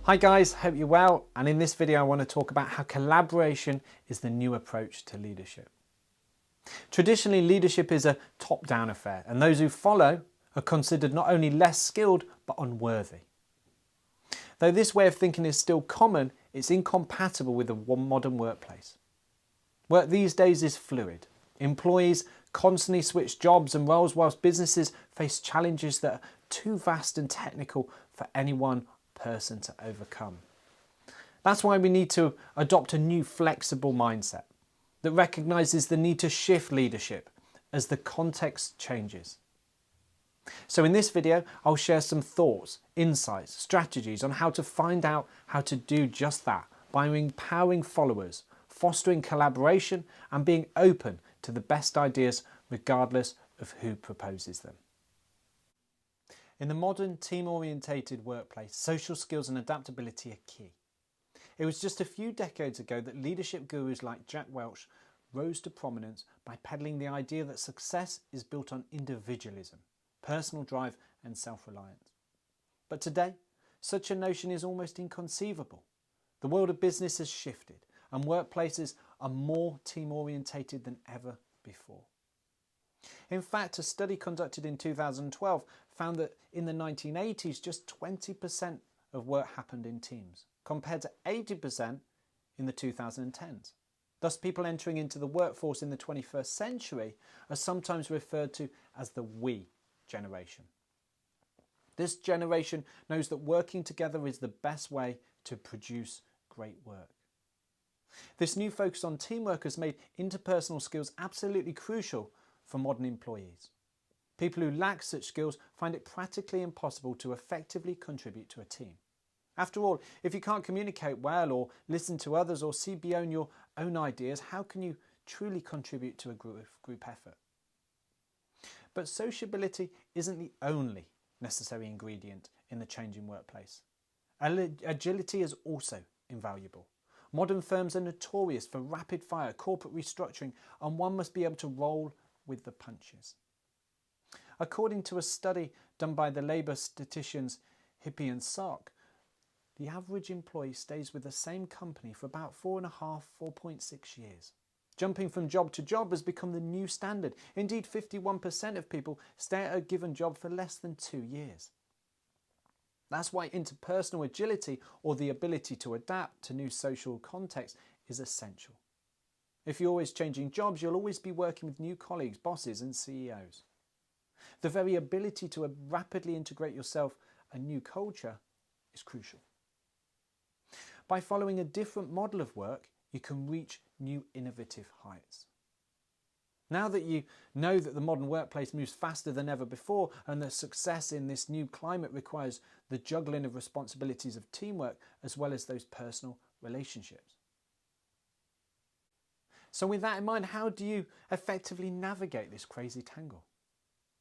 Hi guys, hope you're well, and in this video I want to talk about how collaboration is the new approach to leadership. Traditionally, leadership is a top-down affair, and those who follow are considered not only less skilled but unworthy. Though this way of thinking is still common, it's incompatible with the modern workplace. Work these days is fluid. Employees constantly switch jobs and roles, whilst businesses face challenges that are too vast and technical for any one person to overcome. That's why we need to adopt a new flexible mindset that recognises the need to shift leadership as the context changes. So in this video, I'll share some thoughts, insights, strategies on how to find out how to do just that by empowering followers, fostering collaboration and being open to the best ideas regardless of who proposes them. In the modern team-orientated workplace, social skills and adaptability are key. It was just a few decades ago that leadership gurus like Jack Welch rose to prominence by peddling the idea that success is built on individualism, personal drive and self-reliance. But today, such a notion is almost inconceivable. The world of business has shifted and workplaces are more team-orientated than ever before. In fact, a study conducted in 2012 found that in the 1980s, just 20% of work happened in teams, compared to 80% in the 2010s. Thus, people entering into the workforce in the 21st century are sometimes referred to as the we generation. This generation knows that working together is the best way to produce great work. This new focus on teamwork has made interpersonal skills absolutely crucial for modern employees. People who lack such skills find it practically impossible to effectively contribute to a team. After all, if you can't communicate well or listen to others or see beyond your own ideas, how can you truly contribute to a group effort? But sociability isn't the only necessary ingredient in the changing workplace. Agility is also invaluable. Modern firms are notorious for rapid-fire corporate restructuring, and one must be able to roll with the punches. According to a study done by the labour statisticians Hippie and Sark, the average employee stays with the same company for about 4.6 years. Jumping from job to job has become the new standard. Indeed, 51% of people stay at a given job for less than 2 years. That's why interpersonal agility, or the ability to adapt to new social contexts, is essential. If you're always changing jobs, you'll always be working with new colleagues, bosses and CEOs. The very ability to rapidly integrate yourself a new culture is crucial. By following a different model of work, you can reach new innovative heights. Now that you know that the modern workplace moves faster than ever before and that success in this new climate requires the juggling of responsibilities of teamwork as well as those personal relationships. So with that in mind, how do you effectively navigate this crazy tangle?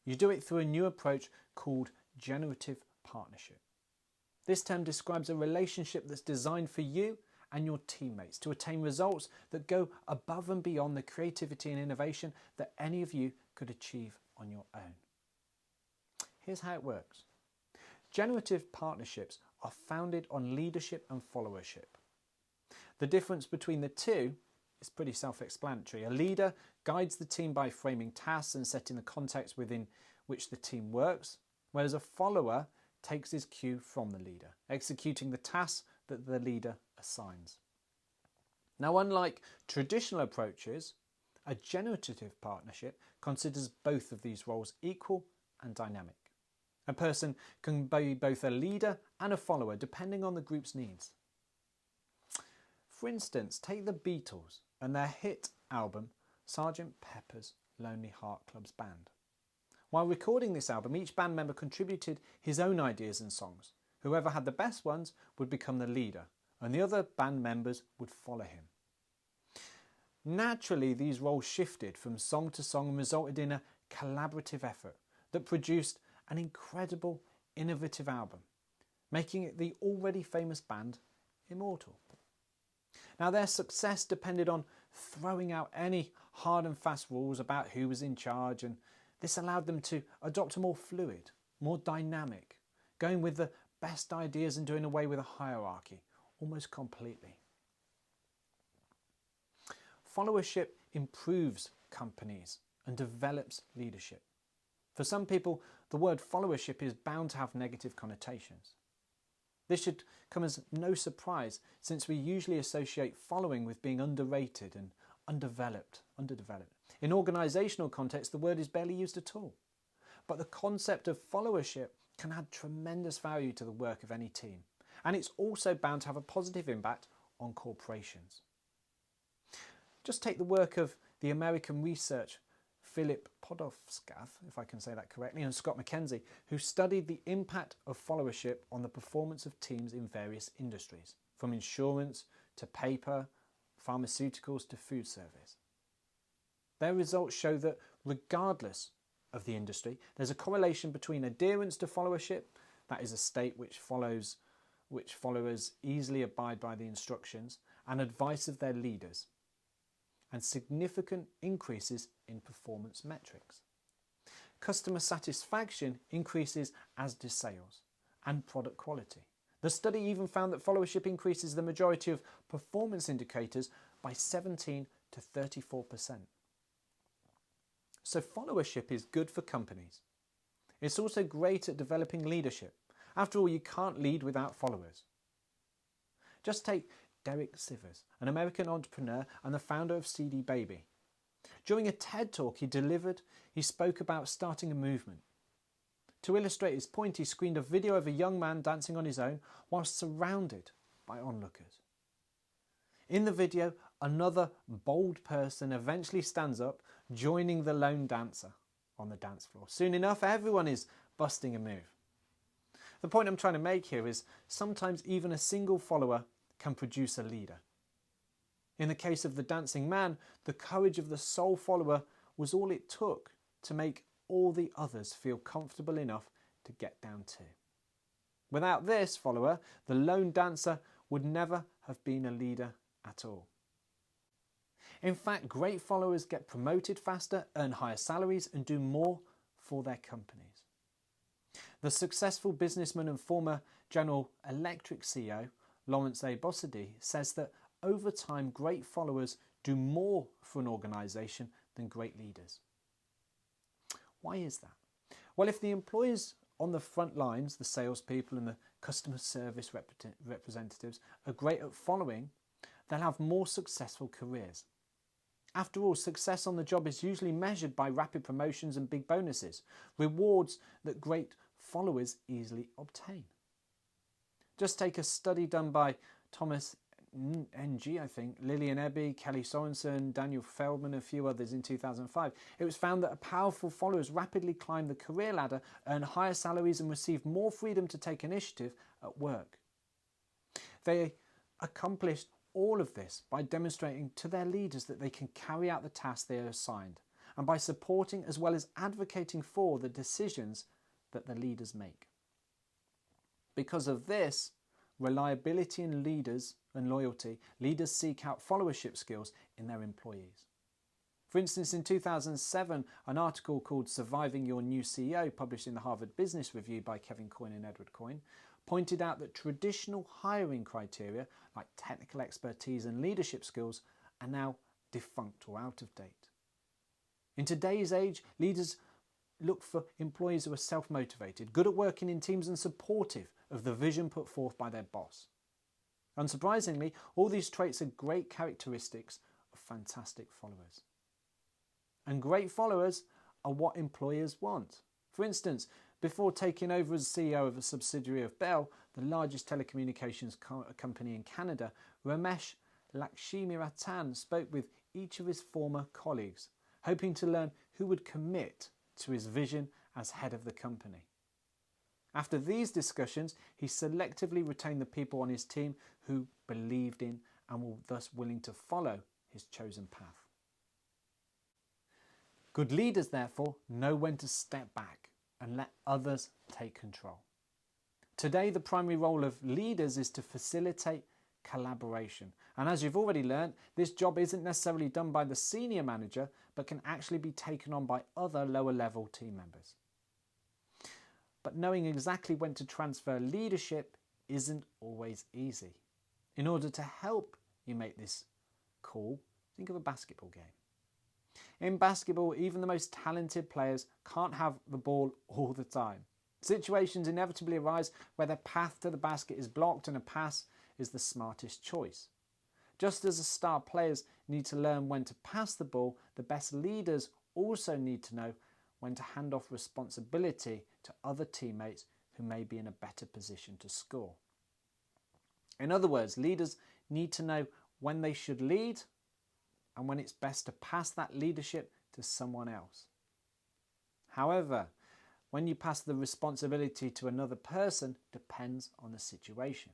You do it through a new approach called generative partnership. This term describes a relationship that's designed for you and your teammates to attain results that go above and beyond the creativity and innovation that any of you could achieve on your own. Here's how it works. Generative partnerships are founded on leadership and followership. The difference between the two is pretty self-explanatory. A leader guides the team by framing tasks and setting the context within which the team works, whereas a follower takes his cue from the leader, executing the tasks that the leader assigns. Now, unlike traditional approaches, a generative partnership considers both of these roles equal and dynamic. A person can be both a leader and a follower depending on the group's needs. For instance, take the Beatles and their hit album Sgt. Pepper's Lonely Heart Club Band. While recording this album, each band member contributed his own ideas and songs. Whoever had the best ones would become the leader, and the other band members would follow him. Naturally, these roles shifted from song to song and resulted in a collaborative effort that produced an incredible, innovative album, making it the already famous band immortal. Now, their success depended on throwing out any hard and fast rules about who was in charge, and this allowed them to adopt a more fluid, more dynamic, going with the best ideas and doing away with a hierarchy almost completely. Followership improves companies and develops leadership. For some people, the word followership is bound to have negative connotations. This should come as no surprise, since we usually associate following with being underrated and underdeveloped. In organisational context, the word is barely used at all. But the concept of followership can add tremendous value to the work of any team, and it's also bound to have a positive impact on corporations. Just take the work of the American researcher Philip Podolsky, if I can say that correctly, and Scott McKenzie, who studied the impact of followership on the performance of teams in various industries, from insurance to paper, pharmaceuticals to food service. Their results show that regardless of the industry, there's a correlation between adherence to followership, that is a state which followers easily abide by the instructions and advice of their leaders, and significant increases in performance metrics. Customer satisfaction increases, as does sales and product quality. The study even found that followership increases the majority of performance indicators by 17 to 34%. So followership is good for companies. It's also great at developing leadership. After all, you can't lead without followers. Just take Derek Sivers, an American entrepreneur and the founder of CD Baby. During a TED talk he spoke about starting a movement. To illustrate his point, he screened a video of a young man dancing on his own whilst surrounded by onlookers. In the video, another bold person eventually stands up, joining the lone dancer on the dance floor. Soon enough, everyone is busting a move. The point I'm trying to make here is sometimes even a single follower can produce a leader. In the case of the dancing man, the courage of the sole follower was all it took to make all the others feel comfortable enough to get down too. Without this follower, the lone dancer would never have been a leader at all. In fact, great followers get promoted faster, earn higher salaries, and do more for their companies. The successful businessman and former General Electric CEO, Lawrence A. Bossidy, says that over time, great followers do more for an organisation than great leaders. Why is that? Well, if the employees on the front lines, the salespeople and the customer service representatives, are great at following, they'll have more successful careers. After all, success on the job is usually measured by rapid promotions and big bonuses, rewards that great followers easily obtain. Just take a study done by Thomas Ng, Lillian Ebbe, Kelly Sorensen, Daniel Feldman and a few others in 2005. It was found that powerful followers rapidly climb the career ladder, earn higher salaries and receive more freedom to take initiative at work. They accomplished all of this by demonstrating to their leaders that they can carry out the tasks they are assigned, and by supporting as well as advocating for the decisions that the leaders make. Because of this, reliability in leaders and loyalty, leaders seek out followership skills in their employees. For instance, in 2007, an article called Surviving Your New CEO, published in the Harvard Business Review by Kevin Coyne and Edward Coyne, pointed out that traditional hiring criteria like technical expertise and leadership skills are now defunct or out of date. In today's age, leaders look for employees who are self-motivated, good at working in teams and supportive of the vision put forth by their boss. Unsurprisingly, all these traits are great characteristics of fantastic followers. And great followers are what employers want. For instance, before taking over as CEO of a subsidiary of Bell, the largest telecommunications company in Canada, Ramesh Lakshmiratan spoke with each of his former colleagues, hoping to learn who would commit to his vision as head of the company. After these discussions, he selectively retained the people on his team who believed in and were thus willing to follow his chosen path. Good leaders, therefore, know when to step back and let others take control. Today, the primary role of leaders is to facilitate collaboration. And as you've already learned, this job isn't necessarily done by the senior manager, but can actually be taken on by other lower level team members. But knowing exactly when to transfer leadership isn't always easy. In order to help you make this call, think of a basketball game. In basketball, even the most talented players can't have the ball all the time. Situations inevitably arise where the path to the basket is blocked and a pass is the smartest choice. Just as the star players need to learn when to pass the ball, the best leaders also need to know when to hand off responsibility to other teammates who may be in a better position to score. In other words, leaders need to know when they should lead and when it's best to pass that leadership to someone else. However, when you pass the responsibility to another person depends on the situation.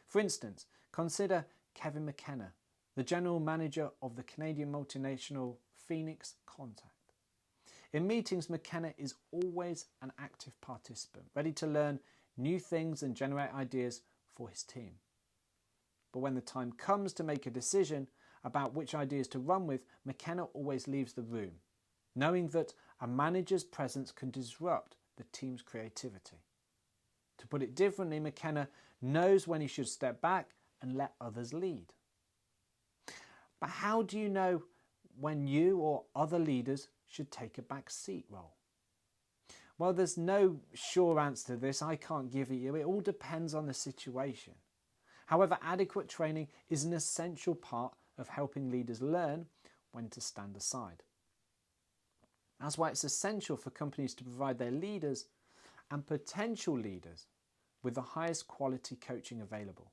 For instance, consider Kevin McKenna, the general manager of the Canadian multinational Phoenix Contact. In meetings, McKenna is always an active participant, ready to learn new things and generate ideas for his team. But when the time comes to make a decision about which ideas to run with, McKenna always leaves the room, knowing that a manager's presence can disrupt the team's creativity. To put it differently, McKenna knows when he should step back and let others lead. But how do you know when you or other leaders should take a back seat role? Well, there's no sure answer to this. I can't give it you. It all depends on the situation. However, adequate training is an essential part of helping leaders learn when to stand aside. That's why it's essential for companies to provide their leaders and potential leaders with the highest quality coaching available.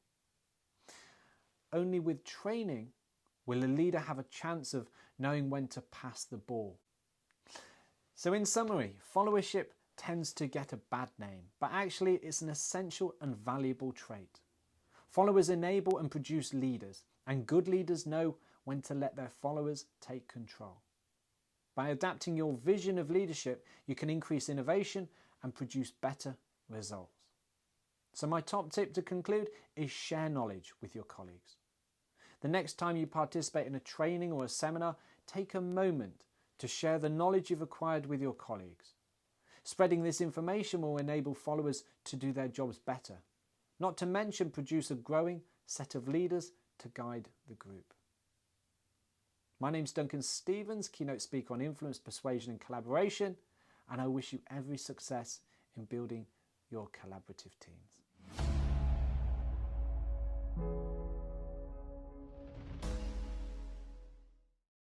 Only with training will a leader have a chance of knowing when to pass the ball. So in summary, followership tends to get a bad name, but actually it's an essential and valuable trait. Followers enable and produce leaders, and good leaders know when to let their followers take control. By adapting your vision of leadership, you can increase innovation and produce better results. So my top tip to conclude is share knowledge with your colleagues. The next time you participate in a training or a seminar, take a moment to share the knowledge you've acquired with your colleagues. Spreading this information will enable followers to do their jobs better, not to mention produce a growing set of leaders to guide the group. My name's Duncan Stevens, keynote speaker on influence, persuasion and collaboration, and I wish you every success in building your collaborative teams.